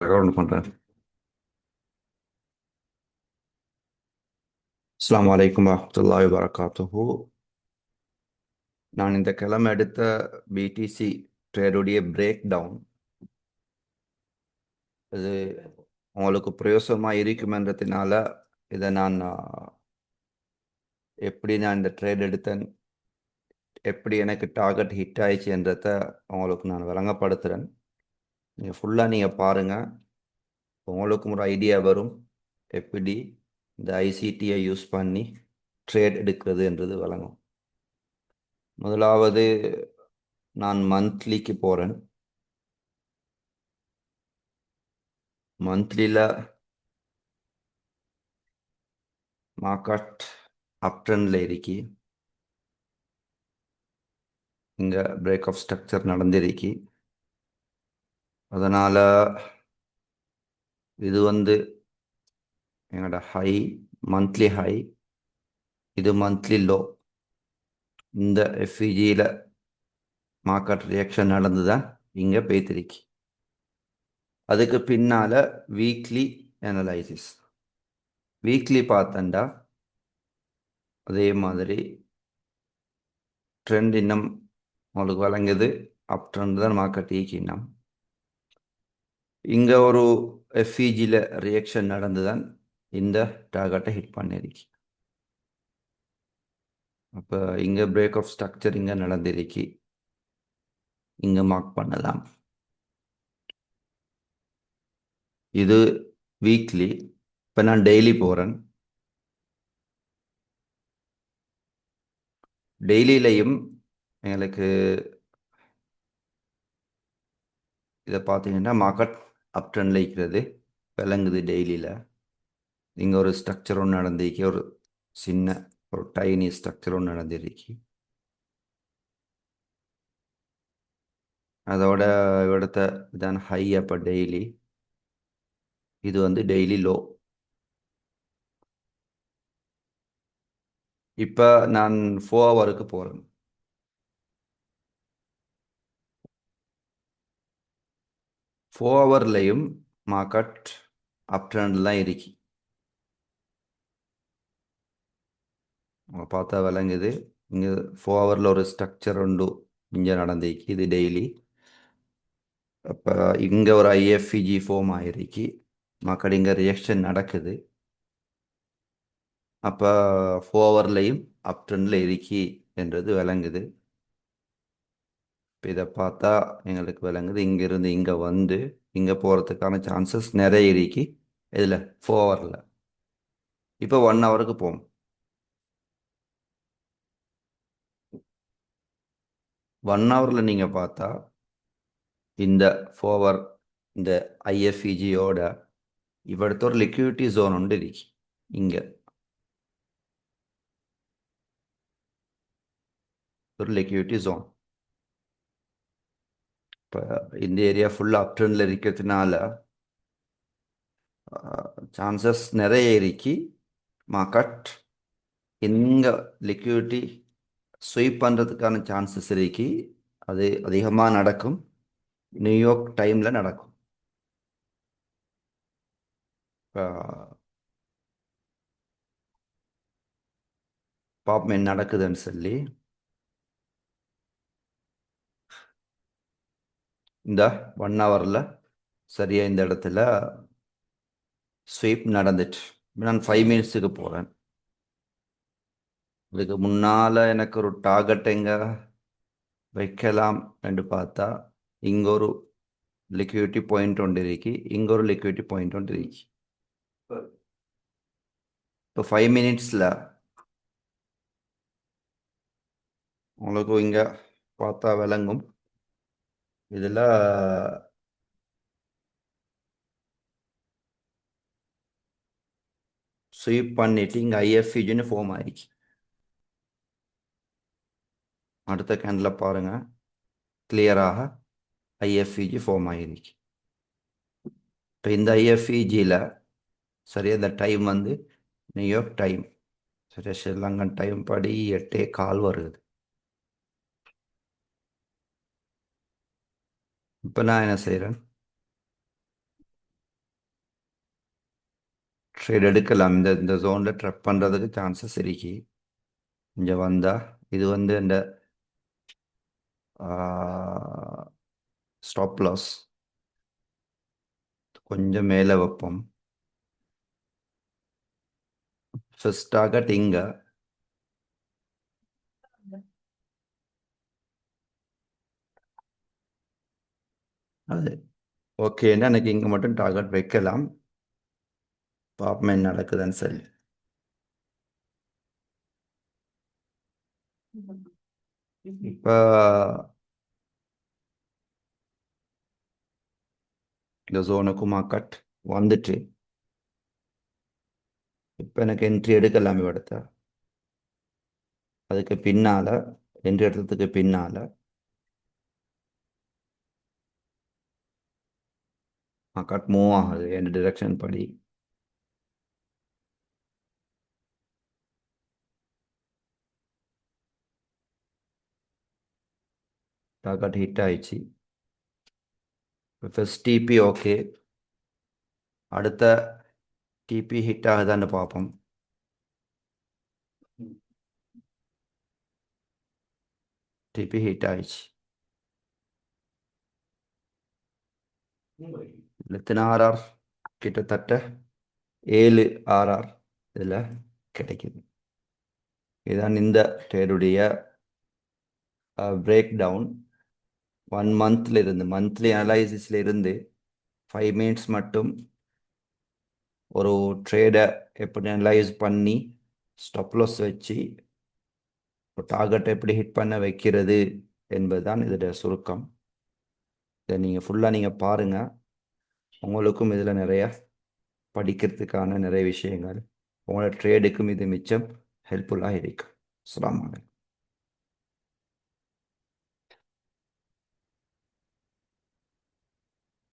Record பண்றேன். அஸ்ஸலாமு அலைக்கும் வரஹ்மத்துல்லாஹி வபரகாத்துஹு. நான் இந்த கிழமை எடுத்த பிடிசி ட்ரேடுடைய பிரேக் டவுன் இது உங்களுக்கு பிரயோசனமாக இருக்குமென்றதுனால இதை நான் எப்படி நான் இந்த ட்ரேட் எடுத்தேன், எப்படி எனக்கு டார்கெட் ஹிட் ஆயிடுச்சு என்றதை உங்களுக்கு நான் விளங்கப்படுத்துகிறேன். நீங்கள் பாருங்கள், உங்களுக்கும் ஒரு ஐடியா வரும் எப்படி இந்த ஐசிடியை யூஸ் பண்ணி ட்ரேட் எடுக்கிறது என்றது விளங்கும். முதலாவது நான் மந்த்லிக்கு போகிறேன். மந்த்லியில் மார்க்கெட் அப் ட்ரெண்டில் இருக்கி, இங்கே பிரேக் ஆஃப் ஸ்ட்ரக்சர் நடந்திருக்கி. அதனால் இது என்னோட ஹை, மந்த்லி ஹை, இது மந்த்லி லோ. இந்த எஃப்இஜியில் மார்க்கெட் ரியாக்ஷன் நடந்து தான் இங்கே பேத்திருக்கி. அதுக்கு பின்னால் வீக்லி அனலைசிஸ். வீக்லி பார்த்தண்டா அதே மாதிரி ட்ரெண்ட் இன்னும் உங்களுக்கு வழங்குது. அப் ட்ரெண்ட் தான் மார்க்கெட் ஈக்கினம். இங்கே ஒரு எஃப்இஜியில் ரியாக்ஷன் நடந்து தான் இந்த டார்கெட்டை ஹிட் பண்ணிருக்கு. அப்போ இங்கே பிரேக் ஆஃப் ஸ்ட்ரக்சர் இங்கே நடந்திருக்கு, இங்கே மார்க் பண்ணலாம். இது வீக்லி. இப்போ நான் டெய்லி போகிறேன். டெய்லியிலையும் எங்களுக்கு இதை பார்த்தீங்கன்னா மார்க்கெட் அப் ட்ரெண்டில் இருக்கிறது விளங்குது. டெய்லியில் இங்கே ஒரு ஸ்ட்ரக்சர் ஒன்று நடந்திருக்கு, ஒரு சின்ன ஒரு டைனி ஸ்ட்ரக்சர் ஒன்று நடந்திருக்கு. அதோட இடத்த இதான் ஹை. அப்போ டெய்லி இது டெய்லி லோ. இப்போ நான் 4 ஹவருக்கு போகிறேன். 4 ஹவர்லையும் மார்க்கெட் அப் ட்ரெண்டில் தான் இருக்கு. பார்த்தா விளங்குது. இங்கே 4 ஹவரில் ஒரு ஸ்ட்ரக்சர் உண்டு இங்கே நடந்திருக்கு. இது டெய்லி. அப்போ இங்கே ஒரு ஐஎஃப்இஜி ஃபார்ம் ஆகிருக்கு. மார்க்கெட் இங்கே ரியாக்ஷன் நடக்குது. அப்போ 4 ஹவர்லையும் அப் ட்ரெண்டில் இருக்கி என்றது விளங்குது. இப்போ இதை பார்த்தா எங்களுக்கு விளங்குது இங்கேருந்து இங்கே இங்கே போகிறதுக்கான சான்சஸ் நிறைய இருக்கு. இதில் 4 ஹவரில். இப்போ 1 ஹவருக்கு போகும். 1 ஹவரில் நீங்கள் பார்த்தா இந்த 4 ஹவர் இந்த ஐஎஃப்இஜியோட இവിടുത്തെ ஒரு லிக்விடிட்டி ஜோன் உண்டு இருக்கு. இங்கே ஒரு லிக்விடிட்டி ஜோன். இப்போ இந்த ஏரியா ஃபுல்லாக அப் ட்ரெண்டில் இருக்கிறதுனால சான்சஸ் நிறைய இருக்கு. மார்க்கெட் இங்கே லிக்விடிட்டி ஸ்வீப் பண்ணுறதுக்கான சான்சஸ் இருக்கு. அது அதிகமாக நடக்கும். நியூயார்க் டைமில் நடக்கும். பாப்போம் என்ன நடக்குதுன்னு சொல்லி. இந்த 1 ஹவரில் சரியாக இந்த இடத்துல ஸ்வீப் நடந்துட்டு நான் 5 மினிட்ஸுக்கு போகிறேன். இதுக்கு முன்னால் எனக்கு ஒரு டார்கெட் எங்கே வைக்கலாம் என்று பார்த்தா இங்கே ஒரு லிக்விடிட்டி பாயிண்ட் ஒன்று இருக்கு, இங்கே ஒரு லிக்விடிட்டி பாயிண்ட் ஒன்று இருக்கு. இப்போ 5 மினிட்ஸில் உங்களுக்கு இங்கே பார்த்தா விளங்கும். இதில் ஸ்வீப் பண்ணிட்டு இங்கே ஐஎஃப்இஜின்னு ஃபார்ம் ஆயிடுச்சு. அடுத்த கேண்டில் பாருங்கள், கிளியராக ஐஎஃப்இஜி ஃபார்ம் ஆகிருக்கு. இப்போ இந்த ஐஎஃப்இஜியில் சரியாக இந்த டைம் நியூயார்க் டைம், சரியா ஸ்ரீலங்கன் டைம் படி 8:15 வருது. இப்போ நான் என்ன செய்கிறேன், ட்ரேட் எடுக்கலாம். இந்த ஜோனில் ட்ரெப் பண்ணுறதுக்கு சான்சஸ் இருக்கு. இங்கே வந்தால் இது வந்து இந்த ஸ்டாப் லாஸ் கொஞ்சம் மேலே வைப்போம். ஃபர்ஸ்ட் டார்கெட் இங்கே, அது ஓகேன்னா எனக்கு இங்கே மட்டும் டார்கெட் வைக்கலாம். பாப்போம் என்ன நடக்குதுன்னு சொல்லி. இப்போ இந்த ஜோனுக்கு மார்க்கெட் வந்துட்டு இப்போ எனக்கு என்ட்ரி எடுக்கலாம். இடத்த அதுக்கு பின்னால் என்ட்ரி எடுத்ததுக்கு பின்னால் மார்க்கெட் மூவ் ஆகுது என் டிரெக்ஷன் படி. டார்கெட் ஹிட் ஆயிடுச்சு. ஃபர்ஸ்ட் டிபி ஓகே, அடுத்த டிபி ஹிட் ஆகுதான்னு பார்ப்போம். டிபி ஹிட் ஆயிடுச்சு. எத்தனை ஆர்ஆர்? கிட்டத்தட்ட 7 ஆர்ஆர் இதில் கிடைக்குது. இதுதான் இந்த ட்ரேடுடைய பிரேக் டவுன். 1 மந்த்ல இருந்து, மந்த்லி அனலைசிஸ்ல இருந்து 5 மினிட்ஸ் மட்டும் ஒரு ட்ரேடை எப்படி அனலைஸ் பண்ணி ஸ்டாப் லாஸ் வச்சு ஒரு டார்கெட்டை எப்படி ஹிட் பண்ண வைக்கிறது என்பதுதான் இதோட சுருக்கம். இதை நீங்கள் ஃபுல்லாக நீங்கள் பாருங்கள். உங்களுக்கும் இதில் நிறைய படிக்கிறதுக்கான நிறைய விஷயங்கள், உங்களோட ட்ரேடுக்கும் இது மிச்சம் ஹெல்ப்ஃபுல்லாக இருக்கும். அஸ்ஸலாமு அலைக்கும்.